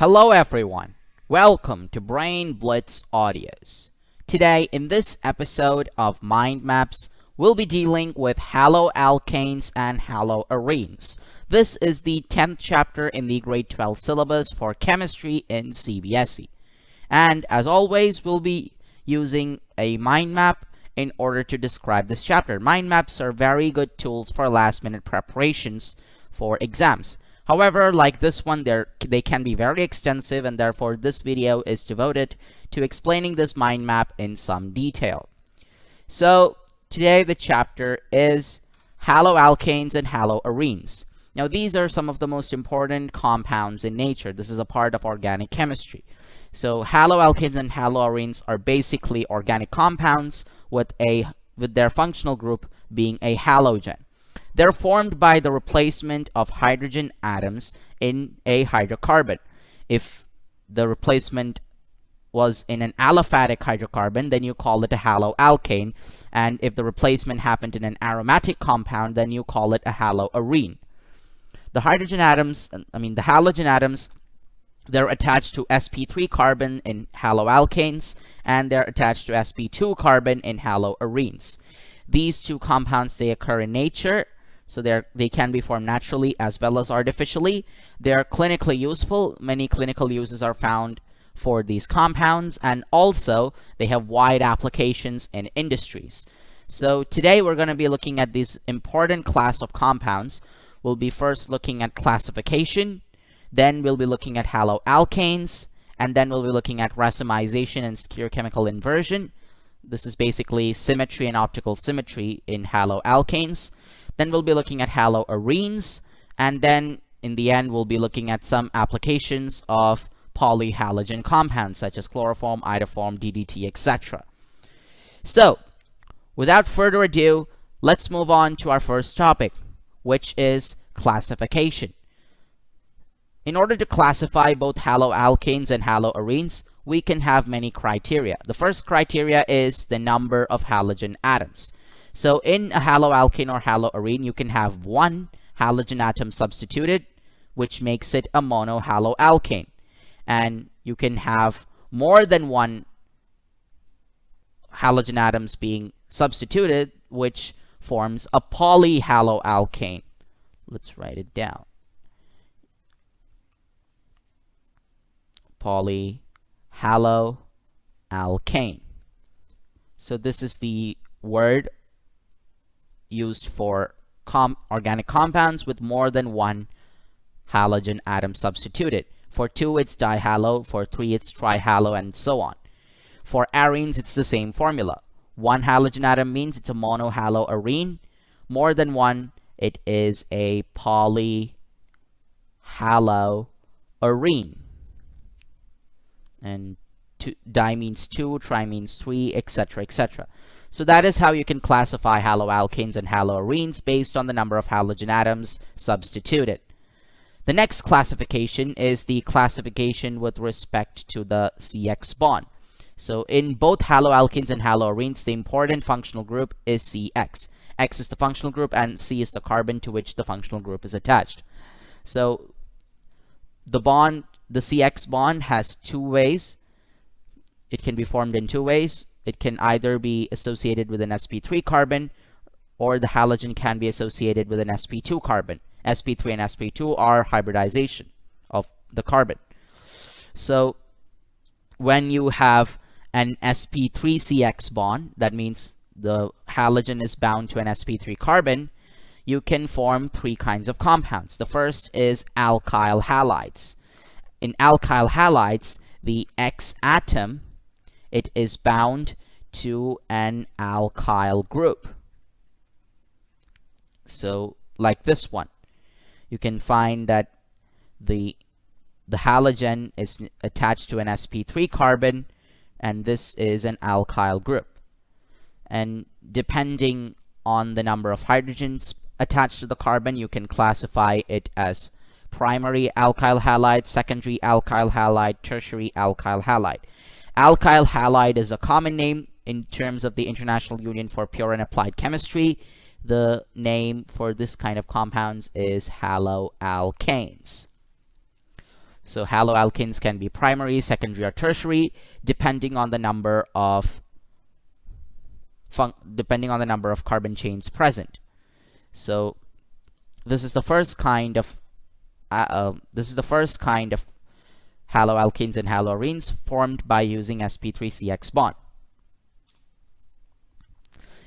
Hello everyone, welcome to Brain Blitz Audios. Today in this episode of Mind Maps, we'll be dealing with haloalkanes and haloarenes. This is the 10th chapter in the grade 12 syllabus for chemistry in CBSE. And as always, we'll be using a mind map in order to describe this chapter. Mind maps are very good tools for last-minute preparations for exams. However, like this one, they can be very extensive, and therefore this video is devoted to explaining this mind map in some detail. So today the chapter is haloalkanes and haloarenes. Now these are some of the most important compounds in nature. This is a part of organic chemistry. So haloalkanes and haloarenes are basically organic compounds with their functional group being a halogen. They're formed by the replacement of hydrogen atoms in a hydrocarbon. If the replacement was in an aliphatic hydrocarbon, then you call it a haloalkane. And if the replacement happened in an aromatic compound, then you call it a haloarene. The halogen atoms, they're attached to sp3 carbon in haloalkanes, and they're attached to sp2 carbon in haloarenes. These two compounds, they occur in nature. So they can be formed naturally as well as artificially. They are clinically useful. Many clinical uses are found for these compounds, and also they have wide applications in industries. So today we're going to be looking at this important class of compounds. We'll be first looking at classification, then we'll be looking at haloalkanes, and then we'll be looking at racemization and stereochemical inversion. This is basically symmetry and optical symmetry in haloalkanes. Then we'll be looking at haloarenes, and then in the end we'll be looking at some applications of polyhalogen compounds such as chloroform, iodoform, DDT, etc. So without further ado, let's move on to our first topic, which is classification. In order to classify both haloalkanes and haloarenes, we can have many criteria. The first criteria is the number of halogen atoms. So in a haloalkane or haloarene, you can have one halogen atom substituted, which makes it a monohaloalkane. And you can have more than one halogen atoms being substituted, which forms a polyhaloalkane. Let's write it down. Polyhaloalkane. So this is the word used for organic compounds with more than one halogen atom substituted. For 2 it's dihalo, for 3 it's trihalo, and so on. For arenes it's the same formula. One halogen atom means it's a monohaloarene. More than one, it is a polyhaloarene. And di means 2, tri means 3, etc., etc. So that is how you can classify haloalkanes and haloarenes based on the number of halogen atoms substituted. The next classification is the classification with respect to the CX bond. So in both haloalkanes and haloarenes, the important functional group is CX. X is the functional group and C is the carbon to which the functional group is attached. So the CX bond has two ways. It can be formed in two ways. It can either be associated with an sp3 carbon, or the halogen can be associated with an sp2 carbon. sp3 and sp2 are hybridization of the carbon. So when you have an sp3cx bond, that means the halogen is bound to an sp3 carbon, you can form three kinds of compounds. The first is alkyl halides. In alkyl halides, the X atom, it is bound to an alkyl group. So like this one, you can find that the halogen is attached to an sp3 carbon, and this is an alkyl group. And depending on the number of hydrogens attached to the carbon, you can classify it as primary alkyl halide, secondary alkyl halide, tertiary alkyl halide. Alkyl halide is a common name in terms of the International Union for Pure and Applied Chemistry. The name for this kind of compounds is haloalkanes. So haloalkanes can be primary, secondary, or tertiary, depending on the number of carbon chains present. So this is the first kind of haloalkanes and haloarenes formed by using sp3-CX bond.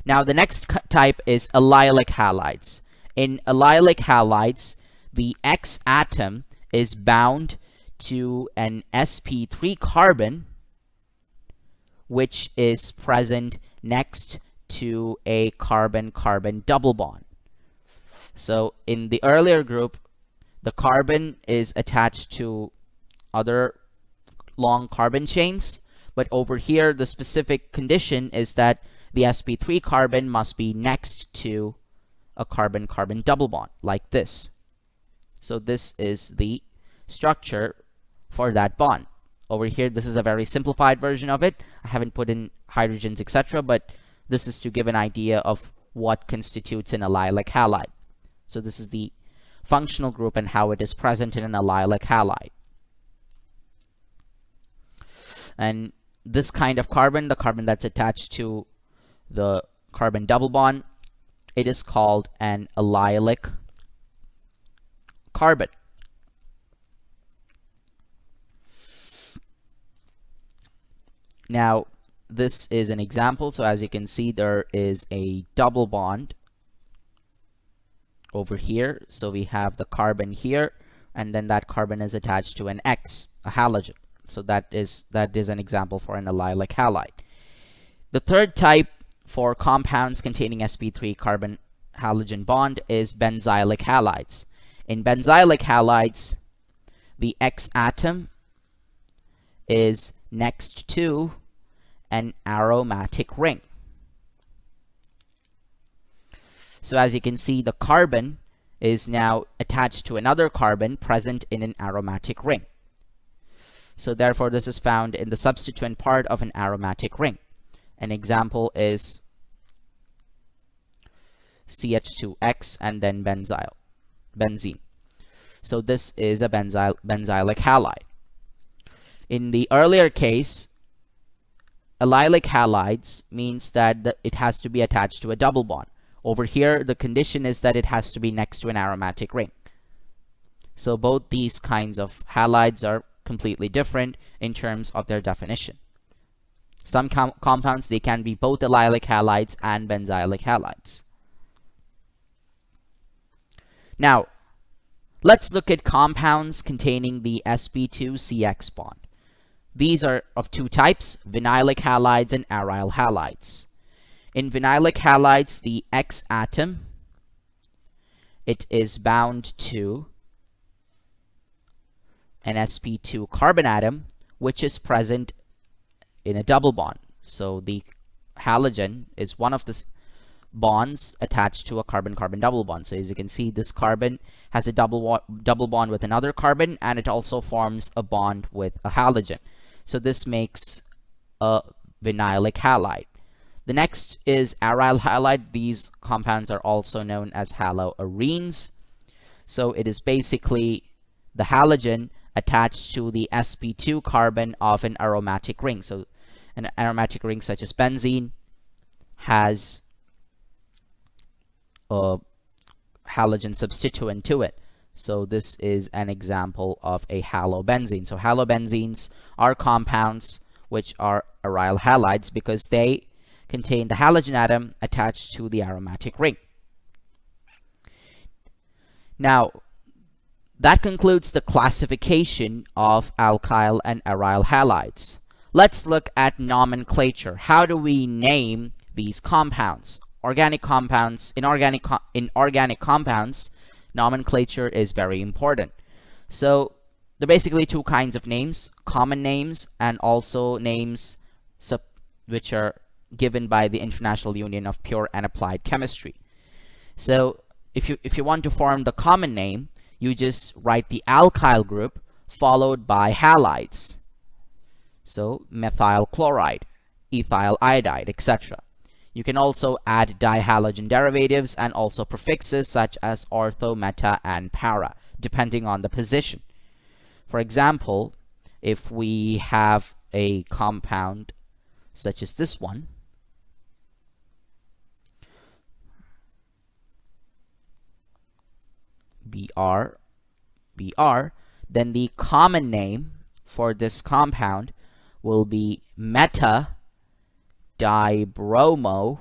Now the next type is allylic halides. In allylic halides, the X atom is bound to an sp3 carbon which is present next to a carbon-carbon double bond. So in the earlier group, the carbon is attached to other long carbon chains, but over here the specific condition is that the sp3 carbon must be next to a carbon-carbon double bond, like this. So this is the structure for that bond. Over here, this is a very simplified version of it. I haven't put in hydrogens, etc., but this is to give an idea of what constitutes an allylic halide. So this is the functional group and how it is present in an allylic halide. And this kind of carbon, the carbon that's attached to the carbon double bond, it is called an allylic carbon. Now this is an example. So as you can see, there is a double bond over here. So we have the carbon here, and then that carbon is attached to an X, a halogen. So that is an example for an allylic halide. The third type for compounds containing sp3 carbon halogen bond is benzylic halides. In benzylic halides, the X atom is next to an aromatic ring. So as you can see, the carbon is now attached to another carbon present in an aromatic ring. So therefore this is found in the substituent part of an aromatic ring. An example is CH2X and then benzene. So this is a benzylic halide. In the earlier case, allylic halides means that it has to be attached to a double bond. Over here, the condition is that it has to be next to an aromatic ring. So both these kinds of halides are completely different in terms of their definition. Some compounds, they can be both allylic halides and benzylic halides. Now, let's look at compounds containing the sp2-CX bond. These are of two types, vinylic halides and aryl halides. In vinylic halides, the X atom, it is bound to an sp2 carbon atom, which is present in a double bond. So the halogen is one of the bonds attached to a carbon-carbon double bond. So as you can see, this carbon has a double bond with another carbon, and it also forms a bond with a halogen. So this makes a vinylic halide. The next is aryl halide. These compounds are also known as haloarenes. So it is basically the halogen attached to the sp2 carbon of an aromatic ring. So an aromatic ring such as benzene has a halogen substituent to it. So this is an example of a halobenzene. So halobenzenes are compounds which are aryl halides because they contain the halogen atom attached to the aromatic ring. Now, that concludes the classification of alkyl and aryl halides. Let's look at nomenclature. How do we name these compounds? Organic compounds, in organic compounds, nomenclature is very important. So there are basically two kinds of names, common names and also names which are given by the International Union of Pure and Applied Chemistry. So if you want to form the common name, you just write the alkyl group followed by halides. So methyl chloride, ethyl iodide, etc. You can also add dihalogen derivatives and also prefixes such as ortho, meta, and para, depending on the position. For example, if we have a compound such as this one, Br, then the common name for this compound will be meta dibromobenzene.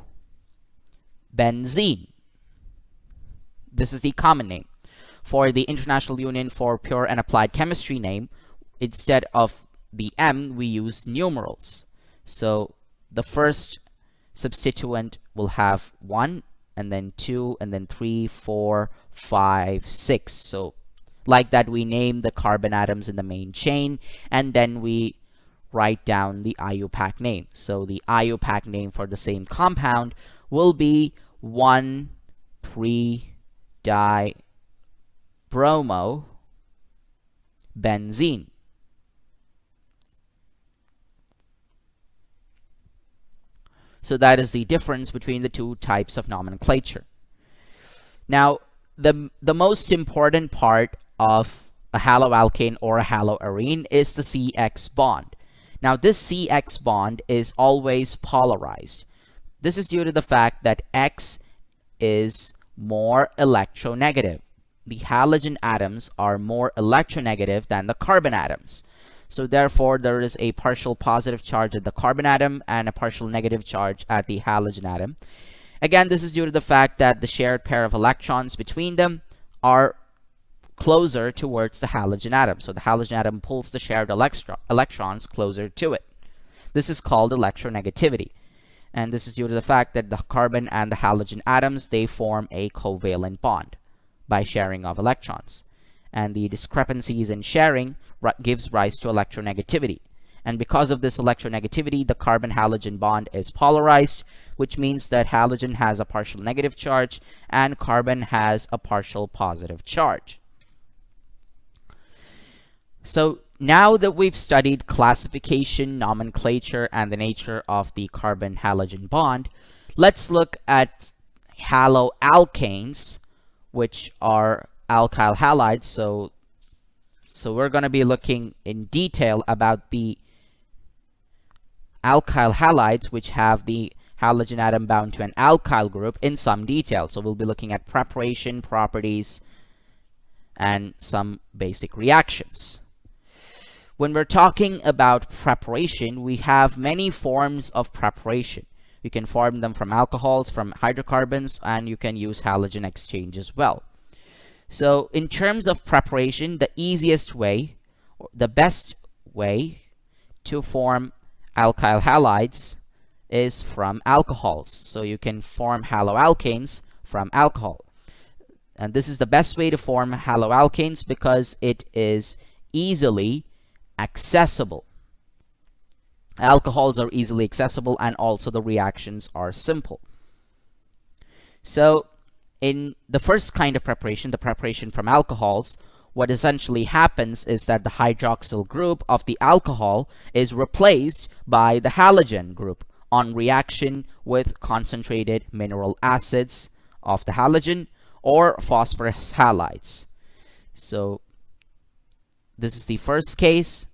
This is the common name. For the International Union for Pure and Applied Chemistry name, instead of the M, we use numerals. So the first substituent will have 1, and then 2, and then 3, 4, 5, 6. So like that, we name the carbon atoms in the main chain, and then we write down the IUPAC name. So the IUPAC name for the same compound will be 1,3-dibromobenzene. So that is the difference between the two types of nomenclature. Now, the most important part of a haloalkane or a haloarene is the CX bond. Now, this CX bond is always polarized. This is due to the fact that X is more electronegative. The halogen atoms are more electronegative than the carbon atoms. So therefore, there is a partial positive charge at the carbon atom and a partial negative charge at the halogen atom. Again, this is due to the fact that the shared pair of electrons between them are closer towards the halogen atom. So the halogen atom pulls the shared electrons closer to it. This is called electronegativity. And this is due to the fact that the carbon and the halogen atoms, they form a covalent bond by sharing of electrons. And the discrepancies in sharing gives rise to electronegativity. And because of this electronegativity, the carbon-halogen bond is polarized, which means that halogen has a partial negative charge and carbon has a partial positive charge. So now that we've studied classification, nomenclature, and the nature of the carbon-halogen bond, let's look at haloalkanes, which are alkyl halides. So we're going to be looking in detail about the alkyl halides, which have the halogen atom bound to an alkyl group in some detail. So we'll be looking at preparation, properties, and some basic reactions. When we're talking about preparation, we have many forms of preparation. You can form them from alcohols, from hydrocarbons, and you can use halogen exchange as well. So in terms of preparation, the easiest way, or the best way to form alkyl halides is from alcohols. So you can form haloalkanes from alcohol. And this is the best way to form haloalkanes because it is easily accessible. Alcohols are easily accessible and also the reactions are simple. So in the first kind of preparation, the preparation from alcohols, what essentially happens is that the hydroxyl group of the alcohol is replaced by the halogen group on reaction with concentrated mineral acids of the halogen or phosphorus halides. So this is the first case.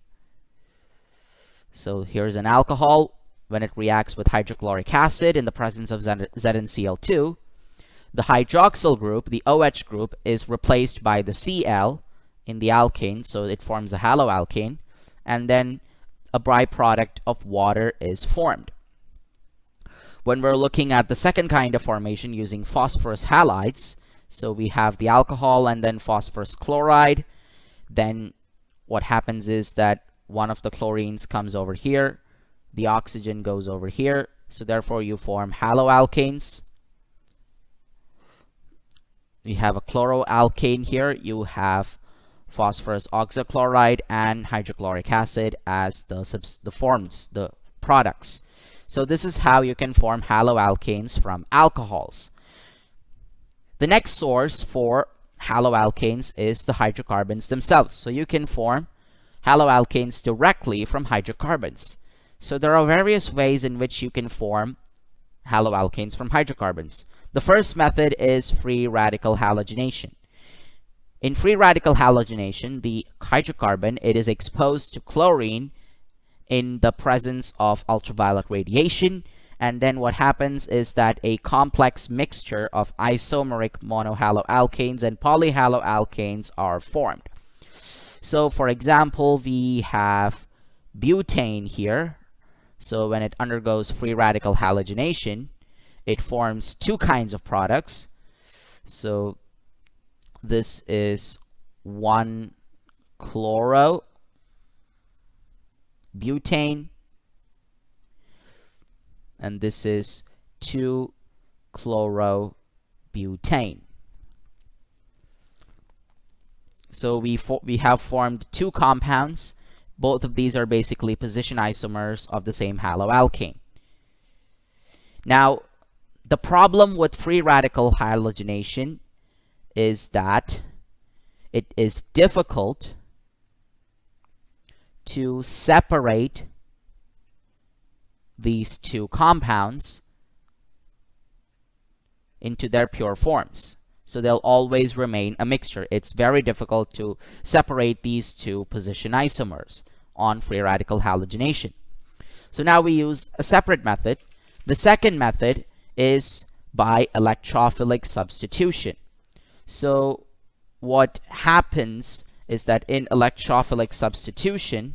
So here's an alcohol. When it reacts with hydrochloric acid in the presence of ZnCl2, the hydroxyl group, the OH group, is replaced by the Cl in the alkane, so it forms a haloalkane, and then a byproduct of water is formed. When we're looking at the second kind of formation using phosphorus halides, so we have the alcohol and then phosphorus chloride, then what happens is that one of the chlorines comes over here, the oxygen goes over here, so therefore you form haloalkanes. You have a chloroalkane here, you have phosphorus oxychloride and hydrochloric acid as the forms, the products. So this is how you can form haloalkanes from alcohols. The next source for haloalkanes is the hydrocarbons themselves. So you can form haloalkanes directly from hydrocarbons. So there are various ways in which you can form haloalkanes from hydrocarbons. The first method is free radical halogenation. In free radical halogenation, the hydrocarbon, it is exposed to chlorine in the presence of ultraviolet radiation, and then what happens is that a complex mixture of isomeric monohaloalkanes and polyhaloalkanes are formed. So for example, we have butane here. So when it undergoes free radical halogenation, it forms two kinds of products. So this is 1-chloro-butane, and this is 2-chloro-butane. So we have formed two compounds. Both of these are basically position isomers of the same haloalkane. Now, the problem with free radical halogenation is that it is difficult to separate these two compounds into their pure forms. So they'll always remain a mixture. It's very difficult to separate these two position isomers on free radical halogenation. So now we use a separate method. The second method is by electrophilic substitution. So what happens is that in electrophilic substitution,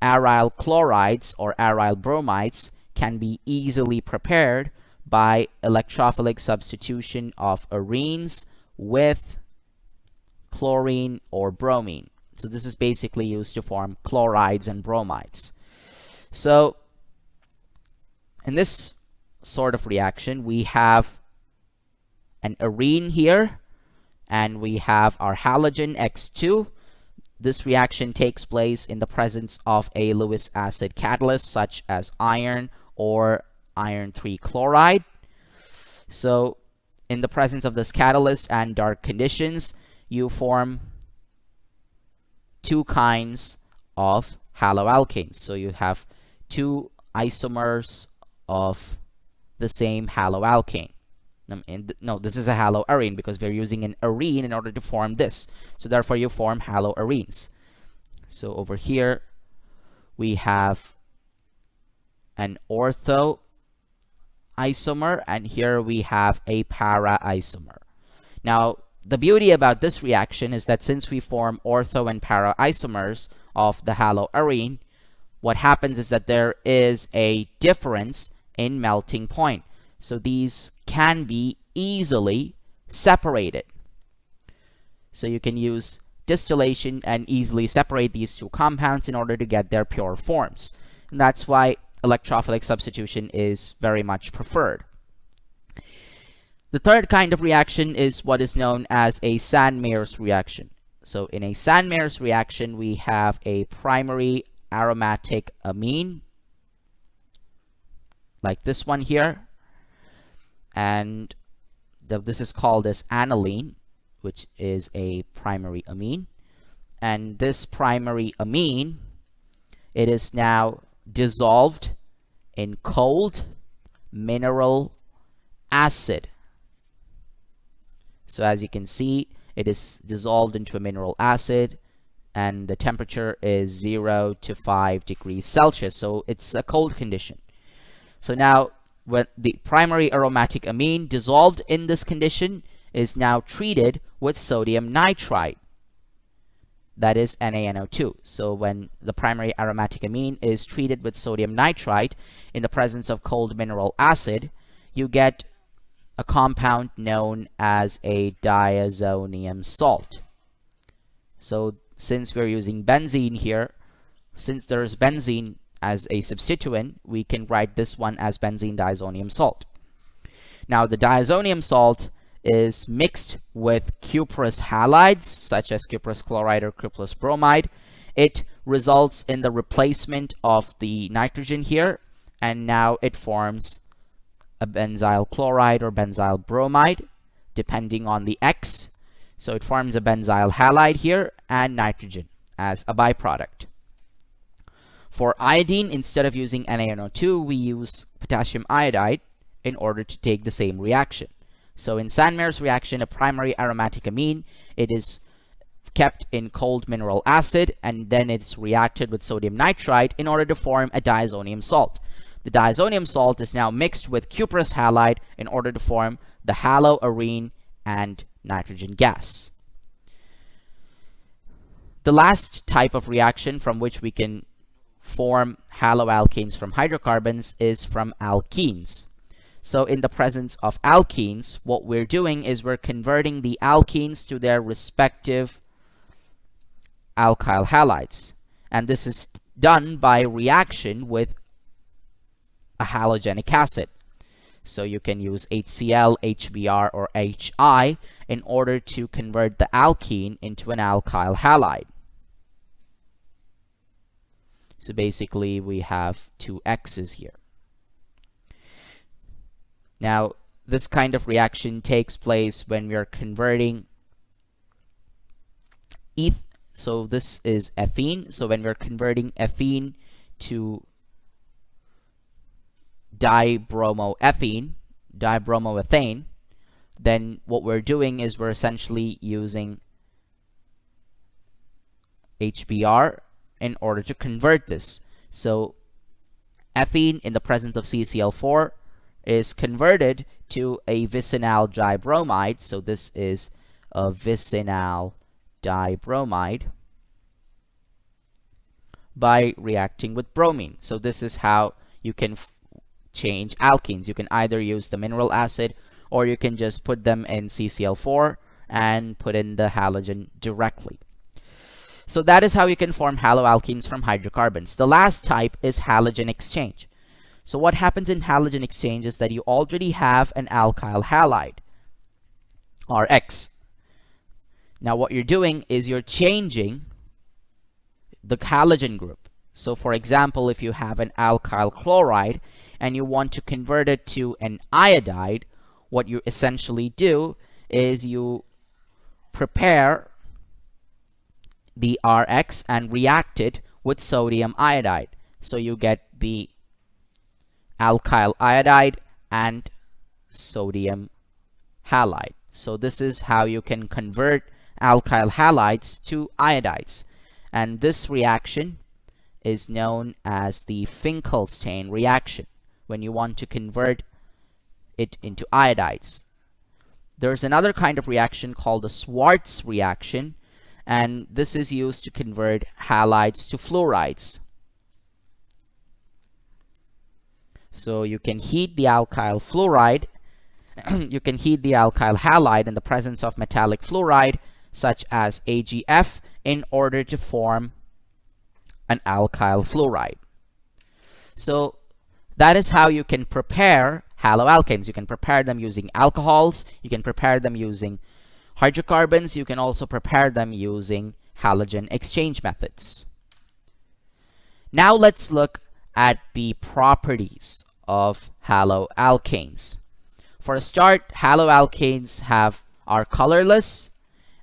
aryl chlorides or aryl bromides can be easily prepared by electrophilic substitution of arenes with chlorine or bromine. So this is basically used to form chlorides and bromides. So in this sort of reaction, we have an arene here, and we have our halogen X2. This reaction takes place in the presence of a Lewis acid catalyst such as iron or iron 3 chloride. So in the presence of this catalyst and dark conditions, you form two kinds of haloalkanes. So you have two isomers of the same haloalkane. No, this is a haloarene because we're using an arene in order to form this. So therefore you form haloarenes. So over here we have an ortho isomer, and here we have a para isomer. Now the beauty about this reaction is that since we form ortho and para isomers of the haloarene, what happens is that there is a difference in melting point. So these can be easily separated. So you can use distillation and easily separate these two compounds in order to get their pure forms. And that's why electrophilic substitution is very much preferred. The third kind of reaction is what is known as a Sand-Meyers reaction. So in a Sand-Meyers reaction, we have a primary aromatic amine, like this one here, and this is called as aniline, which is a primary amine. And this primary amine, it is now dissolved in cold mineral acid. So as you can see, it is dissolved into a mineral acid, and the temperature is 0 to 5 degrees Celsius. So it's a cold condition. So now when the primary aromatic amine dissolved in this condition is now treated with sodium nitrite, that is NaNO2. So when the primary aromatic amine is treated with sodium nitrite in the presence of cold mineral acid, you get a compound known as a diazonium salt. So since we're using benzene here, since there's benzene as a substituent, we can write this one as benzene diazonium salt. Now the diazonium salt is mixed with cuprous halides such as cuprous chloride or cuprous bromide. It results in the replacement of the nitrogen here, and now it forms a benzyl chloride or benzyl bromide depending on the X. So it forms a benzyl halide here and nitrogen as a byproduct. For iodine, instead of using NaNO2, we use potassium iodide in order to take the same reaction. So in Sandmeyer's reaction, a primary aromatic amine, it is kept in cold mineral acid, and then it's reacted with sodium nitrite in order to form a diazonium salt. The diazonium salt is now mixed with cuprous halide in order to form the haloarene and nitrogen gas. The last type of reaction from which we can form haloalkanes from hydrocarbons is from alkenes. So in the presence of alkenes, what we're doing is we're converting the alkenes to their respective alkyl halides. And this is done by reaction with a halogenic acid. So you can use HCl, HBr, or HI in order to convert the alkene into an alkyl halide. So basically we have two X's here. Now this kind of reaction takes place when we are converting so this is ethene. So when we're converting ethene to dibromoethane, then what we're doing is we're essentially using HBr in order to convert this. So ethene in the presence of CCl4 is converted to a vicinal dibromide. So this is a vicinal dibromide by reacting with bromine. So this is how you can change alkenes. You can either use the mineral acid, or you can just put them in CCl4 and put in the halogen directly. So that is how you can form haloalkenes from hydrocarbons. The last type is halogen exchange. So what happens in halogen exchange is that you already have an alkyl halide, Rx. Now what you're doing is you're changing the halogen group. So for example, if you have an alkyl chloride and you want to convert it to an iodide, what you essentially do is you prepare the Rx and react it with sodium iodide. So you get the alkyl iodide and sodium halide. So this is how you can convert alkyl halides to iodides. And this reaction is known as the Finkelstein reaction, when you want to convert it into iodides. There's another kind of reaction called the Swartz reaction, and this is used to convert halides to fluorides. So you can heat the alkyl fluoride, you can heat the alkyl halide in the presence of metallic fluoride, such as AgF, in order to form an alkyl fluoride. So that is how you can prepare haloalkanes. You can prepare them using alcohols, you can prepare them using hydrocarbons, you can also prepare them using halogen exchange methods. Now let's look at the properties of haloalkanes. For a start, haloalkanes are colorless,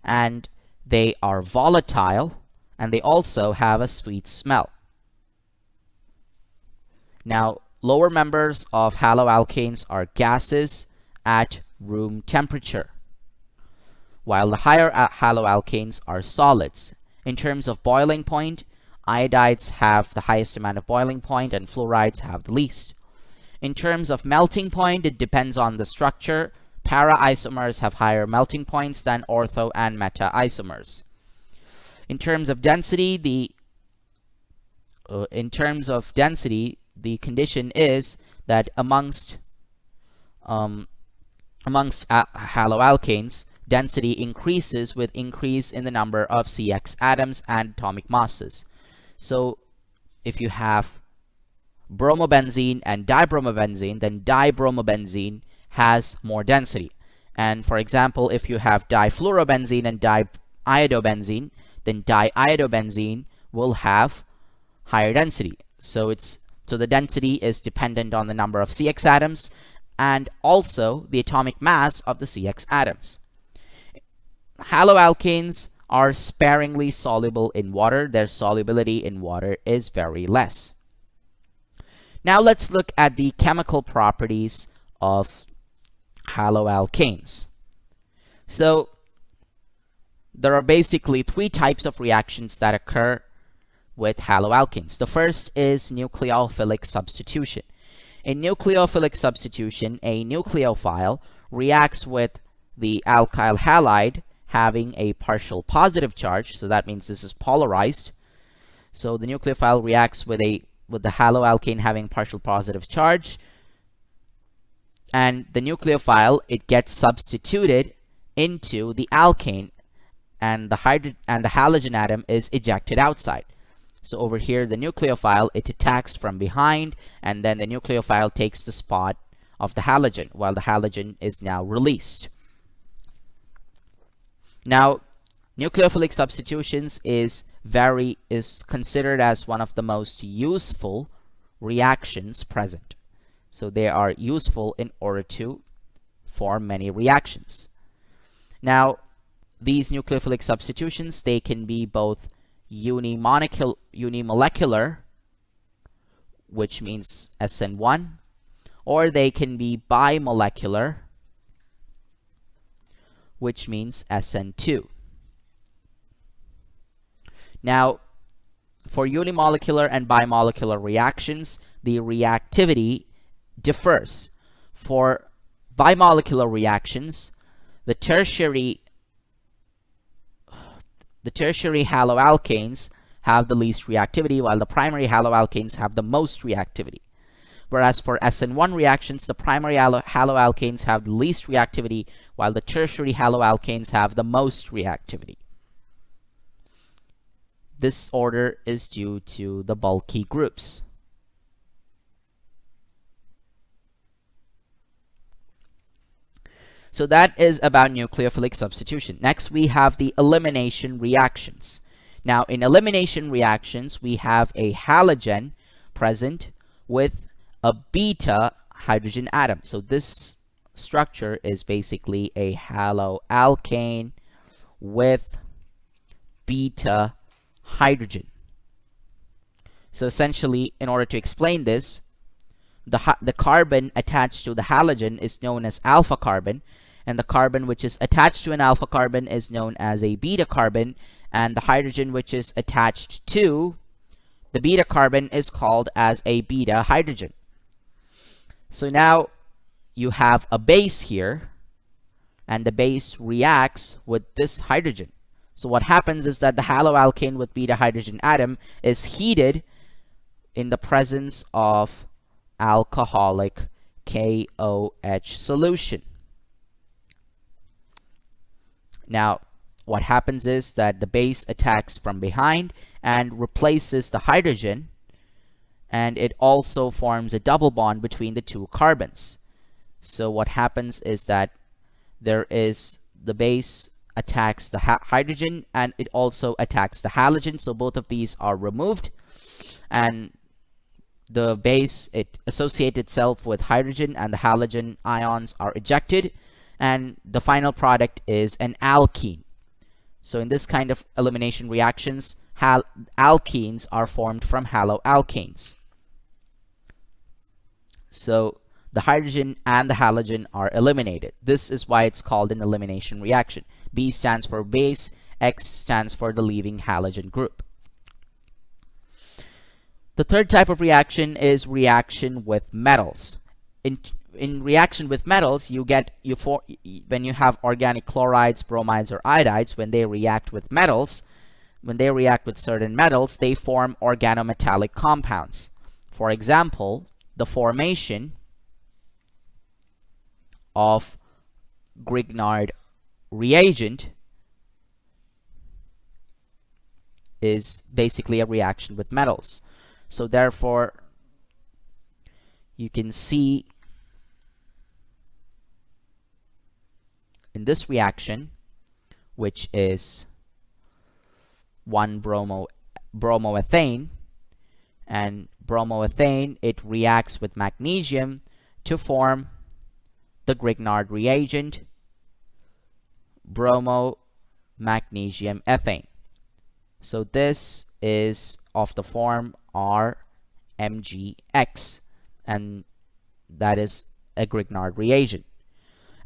and they are volatile, and they also have a sweet smell. Now, lower members of haloalkanes are gases at room temperature, while the higher haloalkanes are solids. In terms of boiling point, iodides have the highest amount of boiling point and fluorides have the least. In terms of melting point, it depends on the structure. Para isomers have higher melting points than ortho and meta isomers. In terms of density, the condition is that amongst haloalkanes, density increases with increase in the number of CX atoms and atomic masses. So if you have bromobenzene and dibromobenzene, then dibromobenzene has more density. And for example, if you have difluorobenzene and diiodobenzene, then diiodobenzene will have higher density. So the density is dependent on the number of CX atoms and also the atomic mass of the CX atoms. Haloalkanes are sparingly soluble in water. Their solubility in water is very less. Now let's look at the chemical properties of haloalkanes. So there are basically three types of reactions that occur with haloalkanes. The first is nucleophilic substitution. In nucleophilic substitution, a nucleophile reacts with the alkyl halide having a partial positive charge, so that means this is polarized. So the nucleophile reacts with the haloalkane having partial positive charge, and the nucleophile, it gets substituted into the alkane, and the halogen atom is ejected outside. So over here, the nucleophile, it attacks from behind, and then the nucleophile takes the spot of the halogen, while the halogen is now released. Now, nucleophilic substitutions is considered as one of the most useful reactions present. So they are useful in order to form many reactions. Now, these nucleophilic substitutions, they can be both unimolecular, which means SN1, or they can be bimolecular, which means SN2. Now, for unimolecular and bimolecular reactions, the reactivity differs. For bimolecular reactions, the tertiary haloalkanes have the least reactivity, while the primary haloalkanes have the most reactivity. Whereas for SN1 reactions, the primary haloalkanes have the least reactivity, while the tertiary haloalkanes have the most reactivity. This order is due to the bulky groups. So that is about nucleophilic substitution. Next, we have the elimination reactions. Now, in elimination reactions, we have a halogen present with a beta hydrogen atom. So this structure is basically a haloalkane with beta hydrogen. So essentially, in order to explain this, the carbon attached to the halogen is known as alpha carbon, and the carbon which is attached to an alpha carbon is known as a beta carbon, and the hydrogen which is attached to the beta carbon is called as a beta hydrogen. So now you have a base here, and the base reacts with this hydrogen. So what happens is that the haloalkane with beta hydrogen atom is heated in the presence of alcoholic KOH solution. Now, what happens is that the base attacks from behind and replaces the hydrogen, and it also forms a double bond between the two carbons. So what happens is that the base attacks the hydrogen, and it also attacks the halogen. So both of these are removed, and the base, it associates itself with hydrogen, and the halogen ions are ejected, and the final product is an alkene. So in this kind of elimination reactions, alkenes are formed from haloalkanes. So the hydrogen and the halogen are eliminated. This is why it's called an elimination reaction. B stands for base, X stands for the leaving halogen group. The third type of reaction is reaction with metals. In reaction with metals, when you have organic chlorides, bromides, or iodides, when they react with metals, when they react with certain metals, they form organometallic compounds. For example, the formation of Grignard reagent is basically a reaction with metals. So therefore, you can see in this reaction, which is 1-bromoethane, and bromoethane, it reacts with magnesium to form the Grignard reagent, bromo-magnesium ethane. So this is of the form RMgX, and that is a Grignard reagent.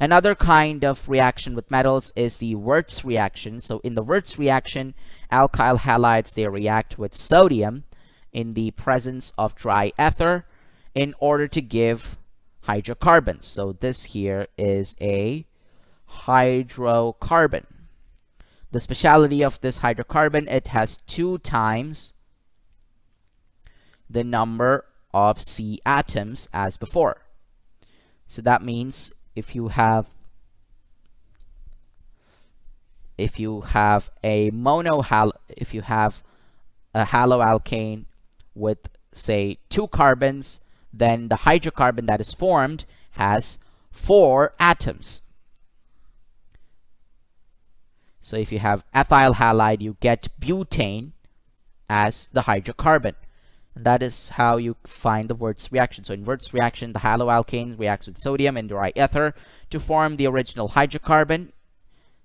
Another kind of reaction with metals is the Swartz reaction. So in the Swartz reaction, alkyl halides, they react with sodium in the presence of dry ether in order to give hydrocarbons. So this here is a hydrocarbon. The speciality of this hydrocarbon, it has 2 times the number of C atoms as before. So that means if you have a haloalkane with, say, 2 carbons, then the hydrocarbon that is formed has 4 atoms. So if you have ethyl halide, you get butane as the hydrocarbon. And that is how you find the Swartz reaction. So in Swartz reaction, the haloalkane reacts with sodium and dry ether to form the original hydrocarbon,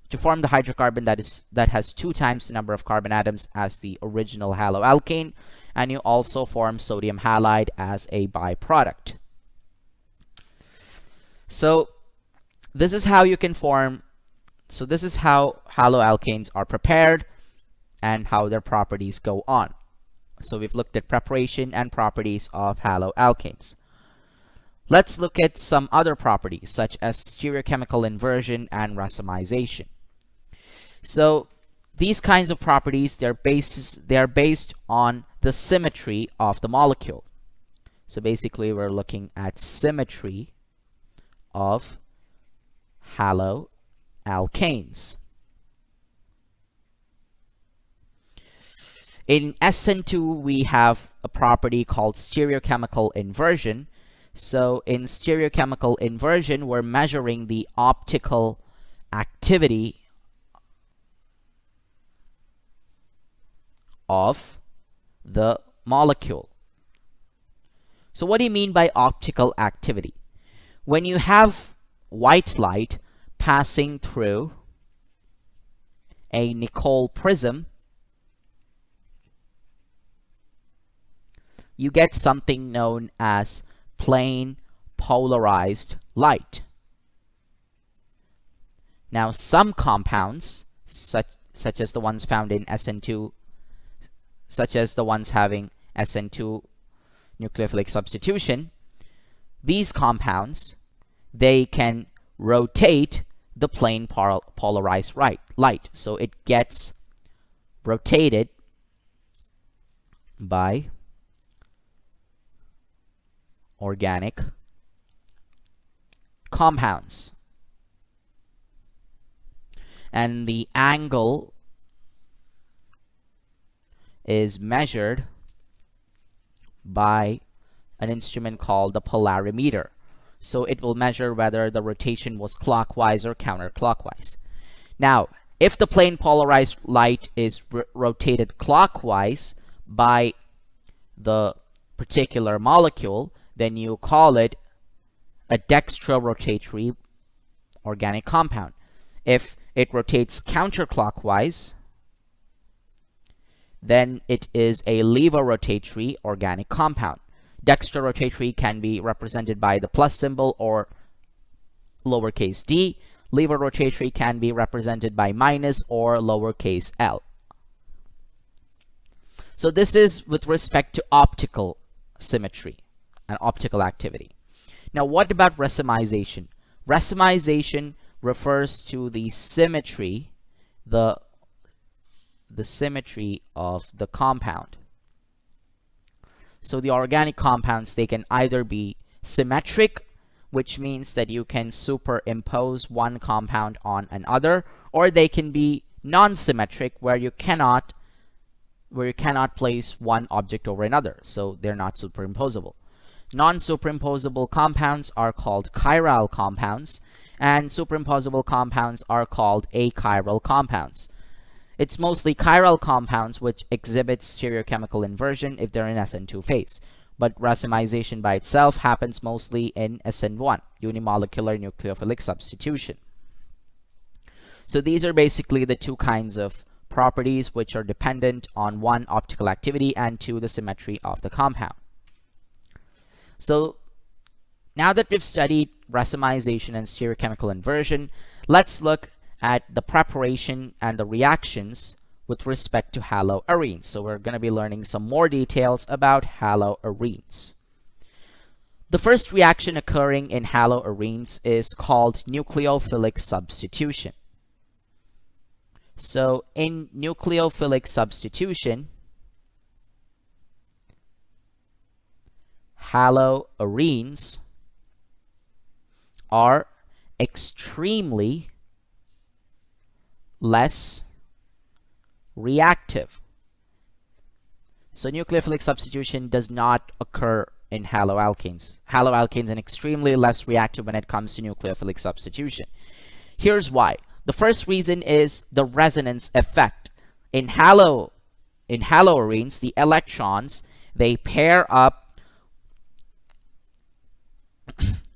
to form the hydrocarbon that has 2 times the number of carbon atoms as the original haloalkane, and you also form sodium halide as a byproduct. So this is how you can form, so this is how haloalkanes are prepared and how their properties go on. So we've looked at preparation and properties of haloalkanes. Let's look at some other properties such as stereochemical inversion and racemization. So these kinds of properties, they're based on the symmetry of the molecule. So basically we're looking at symmetry of haloalkanes. In SN2, we have a property called stereochemical inversion. So in stereochemical inversion, we're measuring the optical activity of the molecule. So what do you mean by optical activity? When you have white light passing through a Nicol prism, you get something known as plane polarized light. Now, some compounds, such as the ones found in SN2, such as the ones having SN2 nucleophilic substitution, these compounds, they can rotate the plane polarized light. So it gets rotated by organic compounds, and the angle is measured by an instrument called the polarimeter. So it will measure whether the rotation was clockwise or counterclockwise. Now, if the plane polarized light is rotated clockwise by the particular molecule, then you call it a dextrorotatory organic compound. If it rotates counterclockwise, then it is a levorotatory organic compound. Dextrorotatory can be represented by the plus symbol or lowercase d. Levorotatory can be represented by minus or lowercase l. So this is with respect to optical symmetry and optical activity. Now, what about racemization? Racemization refers to the symmetry, the symmetry of the compound. So the organic compounds, they can either be symmetric, which means that you can superimpose one compound on another, or they can be non-symmetric, where you cannot place one object over another, so they're not superimposable. Non-superimposable compounds are called chiral compounds, and superimposable compounds are called achiral compounds. It's mostly chiral compounds which exhibit stereochemical inversion if they're in SN2 phase, but racemization by itself happens mostly in SN1, unimolecular nucleophilic substitution. So these are basically the 2 kinds of properties which are dependent on 1, optical activity, and 2, the symmetry of the compound. So Now that we've studied racemization and stereochemical inversion, let's look at the preparation and the reactions with respect to haloarenes. So we're going to be learning some more details about haloarenes. The first reaction occurring in haloarenes is called nucleophilic substitution. So in nucleophilic substitution, haloarenes are extremely less reactive. So nucleophilic substitution does not occur in haloalkanes. Haloalkanes are extremely less reactive when it comes to nucleophilic substitution. Here's why. The first reason is the resonance effect. In haloarenes, the electrons, they pair up.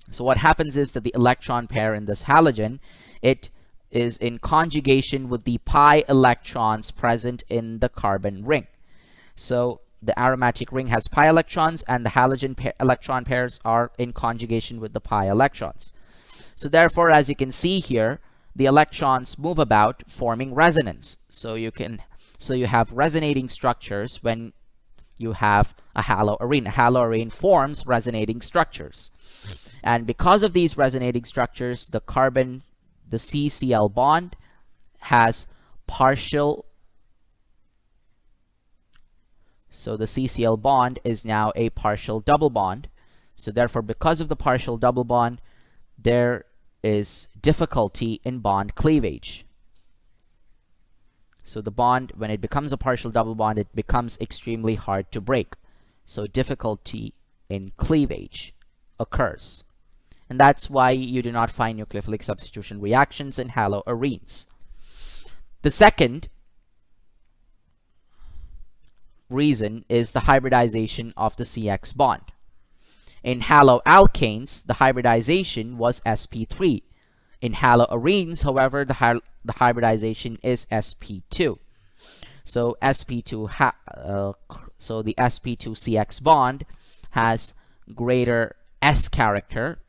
So what happens is that the electron pair in this halogen, it is in conjugation with the pi electrons present in the carbon ring. So the aromatic ring has pi electrons, and the halogen electron pairs are in conjugation with the pi electrons. So therefore, as you can see here, the electrons move about, forming resonance. So you have resonating structures when you have a haloarene. A haloarene forms resonating structures. And because of these resonating structures, the CCl bond has partial. So the CCl bond is now a partial double bond. So therefore, because of the partial double bond, there is difficulty in bond cleavage. So the bond, when it becomes a partial double bond, it becomes extremely hard to break. So difficulty in cleavage occurs. And that's why you do not find nucleophilic substitution reactions in haloarenes. The second reason is the hybridization of the CX bond. In haloalkanes, the hybridization was sp3. In haloarenes, however, the hybridization is sp2. So the sp2-CX bond has greater S character.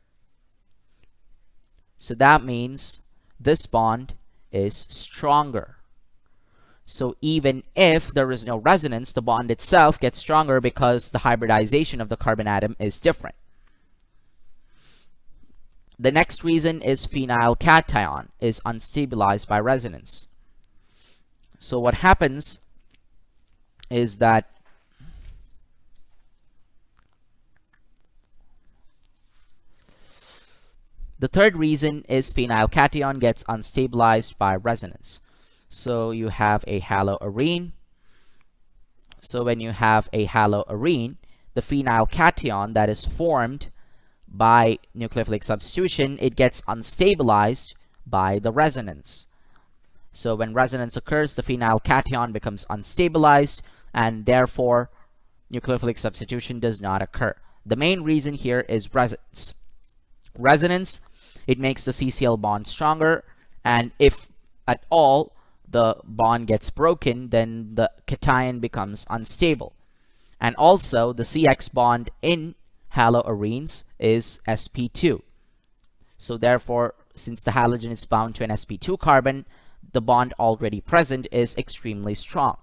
So that means this bond is stronger. So even if there is no resonance, the bond itself gets stronger because the hybridization of the carbon atom is different. The next reason is phenyl cation is unstabilized by resonance. So what happens is that the third reason is phenyl cation gets unstabilized by resonance. So you have a haloarene. So when you have a haloarene, the phenyl cation that is formed by nucleophilic substitution, it gets unstabilized by the resonance. So when resonance occurs, the phenyl cation becomes unstabilized, and therefore nucleophilic substitution does not occur. The main reason here is resonance. Resonance, it makes the CCl bond stronger, and if at all the bond gets broken, then the cation becomes unstable. And also the CX bond in haloarenes is sp2. So therefore, since the halogen is bound to an sp2 carbon, the bond already present is extremely strong.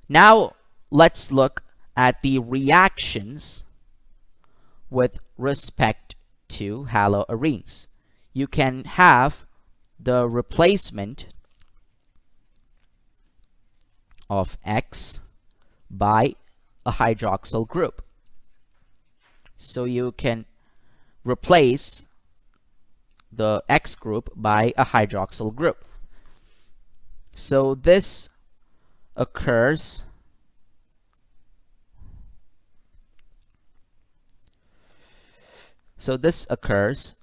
Now let's look at the reactions with respect to haloarenes. You can have the replacement of X by a hydroxyl group. So you can replace the X group by a hydroxyl group. So this occurs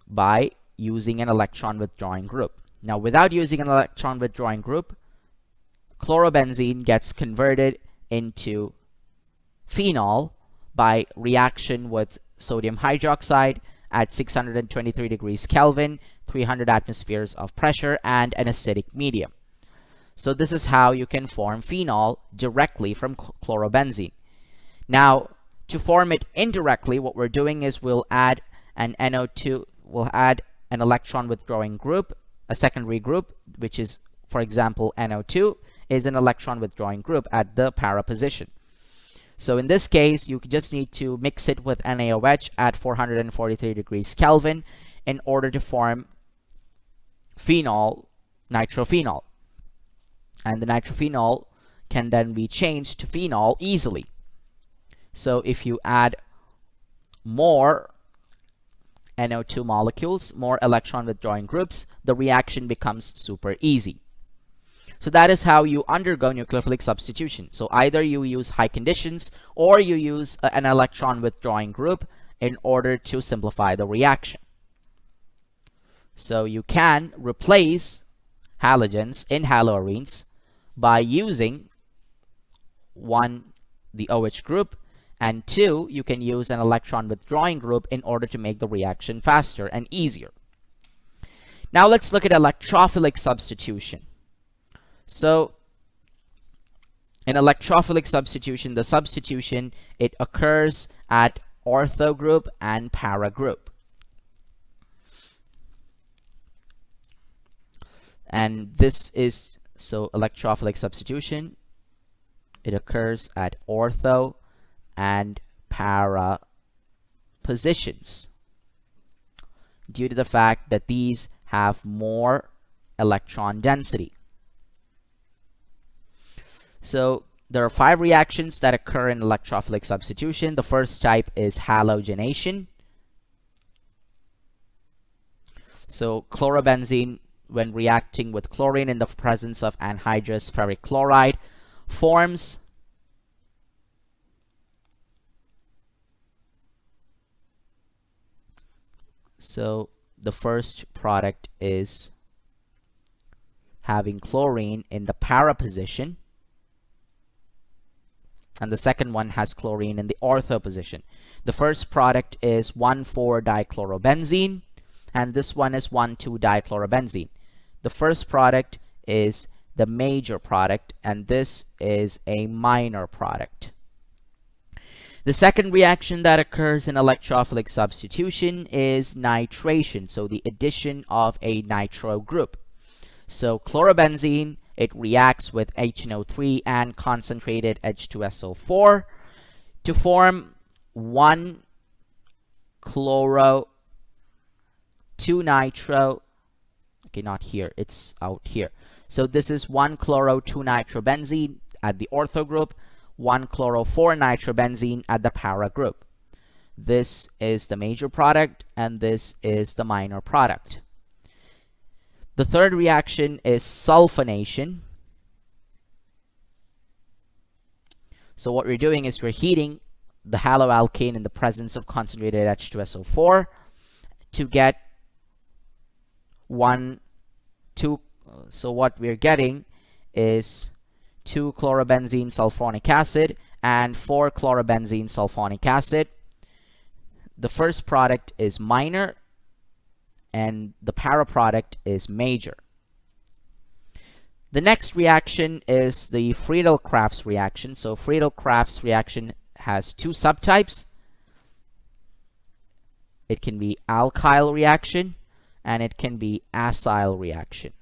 by using an electron withdrawing group. Now, without using an electron withdrawing group, chlorobenzene gets converted into phenol by reaction with sodium hydroxide at 623 degrees Kelvin, 300 atmospheres of pressure, and an acidic medium. So this is how you can form phenol directly from chlorobenzene. Now, To form it indirectly, what we're doing is we'll add an NO2, we'll add an electron withdrawing group, a secondary group, which is, for example, NO2 is an electron withdrawing group at the para position. So in this case, you just need to mix it with NaOH at 443 degrees Kelvin in order to form phenol, nitrophenol. And the nitrophenol can then be changed to phenol easily. So if you add more NO2 molecules, more electron withdrawing groups, the reaction becomes super easy. So that is how you undergo nucleophilic substitution. So either you use high conditions or you use an electron withdrawing group in order to simplify the reaction. So you can replace halogens in haloarenes by using one, the OH group, and two, you can use an electron withdrawing group in order to make the reaction faster and easier. Now let's look at electrophilic substitution. So in electrophilic substitution, the substitution, it occurs at ortho group and para group. And this is, so electrophilic substitution, it occurs at ortho and para positions due to the fact that these have more electron density. So there are 5 reactions that occur in electrophilic substitution. The first type is halogenation. So chlorobenzene, when reacting with chlorine in the presence of anhydrous ferric chloride, forms so the first product is having chlorine in the para position, and the second one has chlorine in the ortho position. The first product is 1,4-dichlorobenzene, and this one is 1,2-dichlorobenzene. The first product is the major product, and this is a minor product. The second reaction that occurs in electrophilic substitution is nitration, so the addition of a nitro group. So chlorobenzene, it reacts with HNO3 and concentrated H2SO4 to form 1-chloro 2-nitro, okay, not here, it's out here. So this is 1-chloro 2-nitrobenzene at the ortho group, 1-chloro 4-nitrobenzene at the para group. This is the major product, and this is the minor product. The third reaction is sulfonation. So what we're doing is we're heating the haloalkane in the presence of concentrated H2SO4 to get 2. So what we're getting is 2-chlorobenzene sulfonic acid and 4-chlorobenzene sulfonic acid. The first product is minor and the para product is major. The next reaction is the Friedel-Crafts reaction. So Friedel-Crafts reaction has 2 subtypes. It can be alkyl reaction and it can be acyl reaction.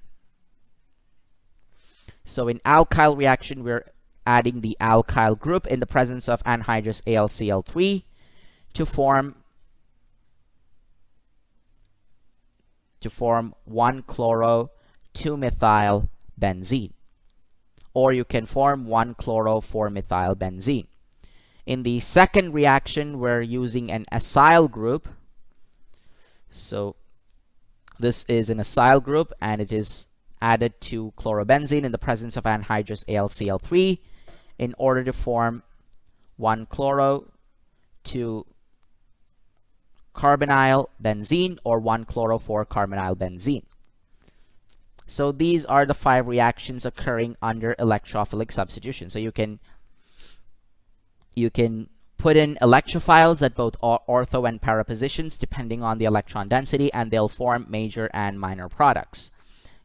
So in alkyl reaction, we're adding the alkyl group in the presence of anhydrous AlCl3 to form 1-chloro 2-methyl benzene, or you can form 1-chloro 4-methyl benzene. In the second reaction, we're using an acyl group. So this is an acyl group, and it is added to chlorobenzene in the presence of anhydrous AlCl3 in order to form 1-chloro 2-carbonyl benzene or 1-chloro 4-carbonyl benzene. So these are the 5 reactions occurring under electrophilic substitution. So you can put in electrophiles at both ortho and para positions depending on the electron density, and they'll form major and minor products.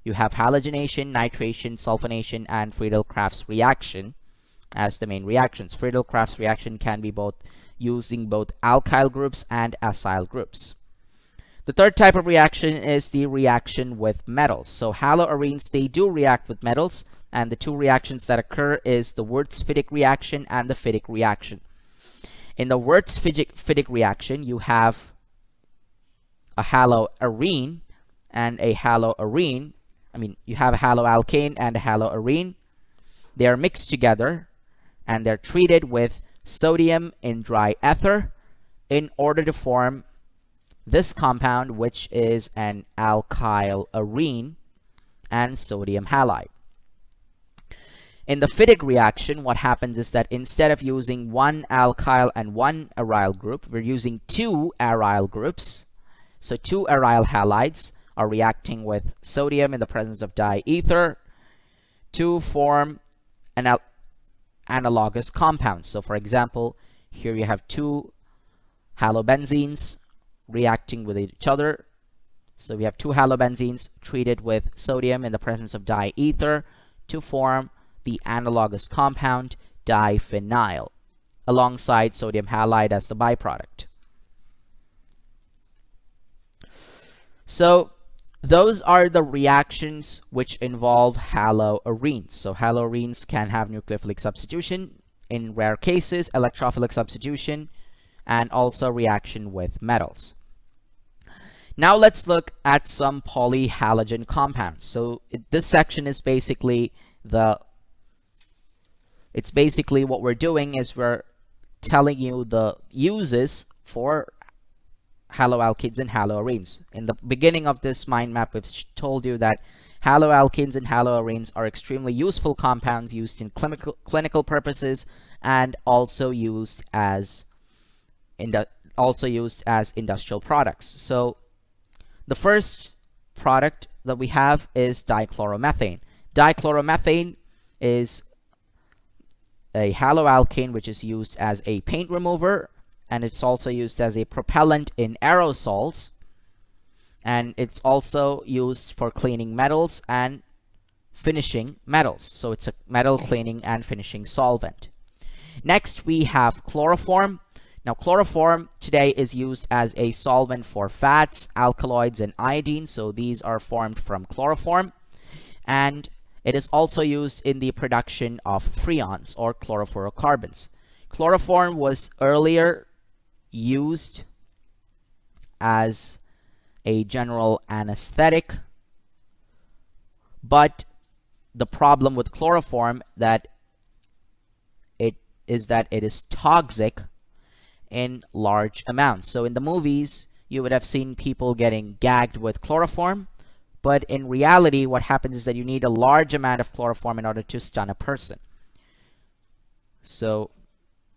You have halogenation, nitration, sulfonation, and Friedel-Crafts reaction as the main reactions. Friedel-Crafts reaction can be both using both alkyl groups and acyl groups. The third type of reaction is the reaction with metals. So haloarenes, they do react with metals, and the two reactions that occur is the Wurtz-Fittig reaction and the Fittig reaction. In the Wurtz-Fittig reaction, you have a haloarene and a haloarene. You have a haloalkane and a haloarene. They are mixed together and they're treated with sodium in dry ether in order to form this compound, which is an alkyl arene and sodium halide. In the Fittig reaction, what happens is that instead of using one alkyl and one aryl group, we're using two aryl groups. So two aryl halides are reacting with sodium in the presence of diether to form an analogous compound. So for example, here you have two halobenzenes reacting with each other. So we have two halobenzenes treated with sodium in the presence of diether to form the analogous compound diphenyl alongside sodium halide as the byproduct. So those are the reactions which involve haloarenes. So haloarenes can have nucleophilic substitution, in rare cases electrophilic substitution, and also reaction with metals. Now let's look at some polyhalogen compounds. So this section is basically what we're doing is we're telling you the uses for haloalkanes and haloarenes. In the beginning of this mind map, we've told you that haloalkanes and haloarenes are extremely useful compounds used in clinical purposes and also used as industrial products. So the first product that we have is dichloromethane. Dichloromethane is a haloalkane which is used as a paint remover, and it's also used as a propellant in aerosols, and it's also used for cleaning metals and finishing metals. So it's a metal cleaning and finishing solvent. Next we have chloroform. Now chloroform today is used as a solvent for fats, alkaloids, and iodine. So these are formed from chloroform, and it is also used in the production of freons or chlorofluorocarbons. Chloroform was earlier used as a general anesthetic, but the problem with chloroform is that it is toxic in large amounts. So in the movies, you would have seen people getting gagged with chloroform, but in reality, what happens is that you need a large amount of chloroform in order to stun a person. So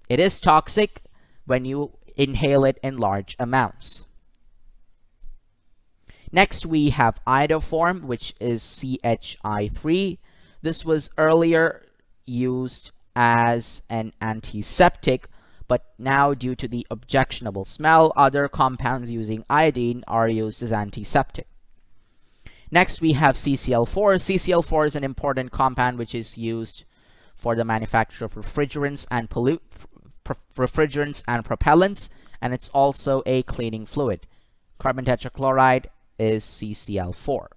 it is toxic when you inhale it in large amounts. Next, we have iodoform, which is CHI3. This was earlier used as an antiseptic, but now due to the objectionable smell, other compounds using iodine are used as antiseptic. Next, we have CCl4. CCl4 is an important compound which is used for the manufacture of refrigerants and propellants, and it's also a cleaning fluid. Carbon tetrachloride is CCl4.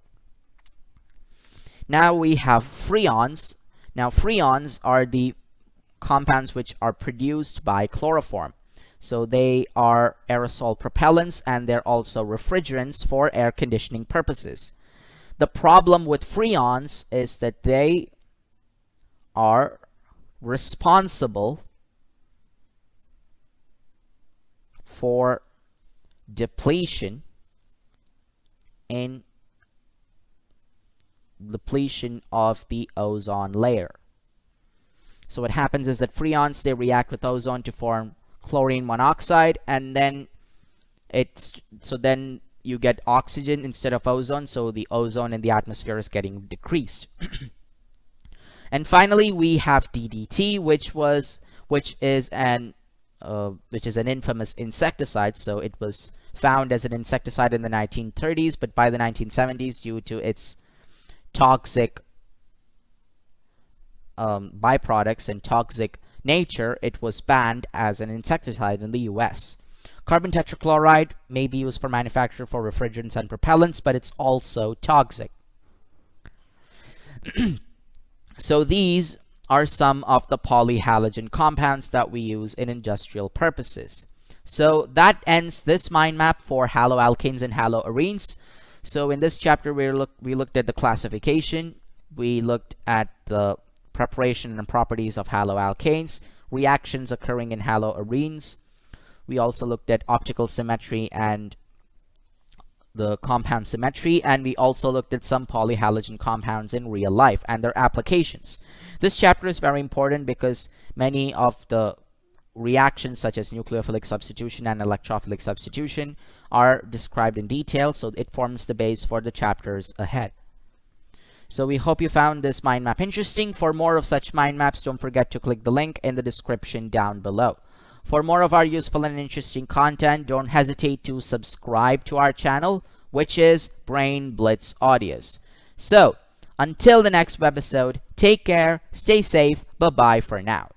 Now we have freons. Now freons are the compounds which are produced by chloroform. So they are aerosol propellants, and they're also refrigerants for air conditioning purposes. The problem with freons is that they are responsible for depletion of the ozone layer. So what happens is that freons, they react with ozone to form chlorine monoxide, and then then you get oxygen instead of ozone, so the ozone in the atmosphere is getting decreased. And finally, we have DDT, which is an infamous insecticide. So it was found as an insecticide in the 1930s, but by the 1970s, due to its toxic byproducts and toxic nature, it was banned as an insecticide in the US. Carbon tetrachloride may be used for manufacture for refrigerants and propellants, but it's also toxic. So these are some of the polyhalogen compounds that we use in industrial purposes. So that ends this mind map for haloalkanes and haloarenes. So in this chapter, we looked at the classification, we looked at the preparation and properties of haloalkanes, reactions occurring in haloarenes. We also looked at optical symmetry and the compound symmetry, and we also looked at some polyhalogen compounds in real life and their applications. This chapter is very important because many of the reactions such as nucleophilic substitution and electrophilic substitution are described in detail, so it forms the base for the chapters ahead. So we hope you found this mind map interesting. For more of such mind maps, don't forget to click the link in the description down below. For more of our useful and interesting content, don't hesitate to subscribe to our channel, which is Brain Blitz Audios. So, until the next webisode, take care, stay safe, bye-bye for now.